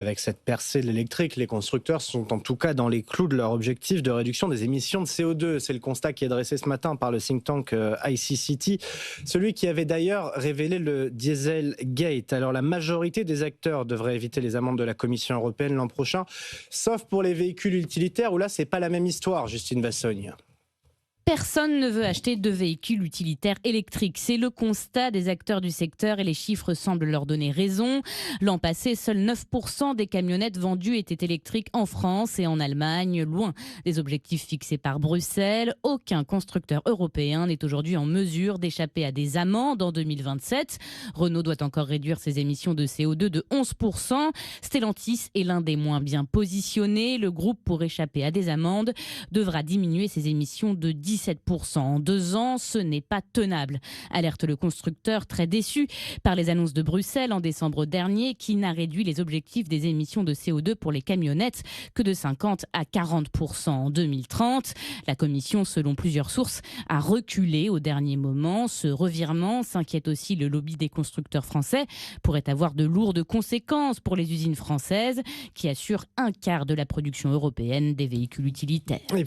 Avec cette percée de l'électrique, les constructeurs sont en tout cas dans les clous de leur objectif de réduction des émissions de CO2. C'est le constat qui est dressé ce matin par le think tank ICCT, celui qui avait d'ailleurs révélé le Dieselgate. Alors la majorité des acteurs devraient éviter les amendes de la Commission européenne l'an prochain, sauf pour les véhicules utilitaires où là c'est pas la même histoire, Justine Vassogne. Personne ne veut acheter de véhicules utilitaires électriques. C'est le constat des acteurs du secteur et les chiffres semblent leur donner raison. L'an passé, seuls 9% des camionnettes vendues étaient électriques en France et en Allemagne, loin des objectifs fixés par Bruxelles. Aucun constructeur européen n'est aujourd'hui en mesure d'échapper à des amendes en 2027. Renault doit encore réduire ses émissions de CO2 de 11%. Stellantis est l'un des moins bien positionnés. Le groupe, pour échapper à des amendes, devra diminuer ses émissions de 17% en 2 ans. Ce n'est pas tenable, alerte le constructeur très déçu par les annonces de Bruxelles en décembre dernier qui n'a réduit les objectifs des émissions de CO2 pour les camionnettes que de 50 à 40% en 2030. La Commission, selon plusieurs sources, a reculé au dernier moment. Ce revirement, s'inquiète aussi le lobby des constructeurs français, pourrait avoir de lourdes conséquences pour les usines françaises qui assurent un quart de la production européenne des véhicules utilitaires. Et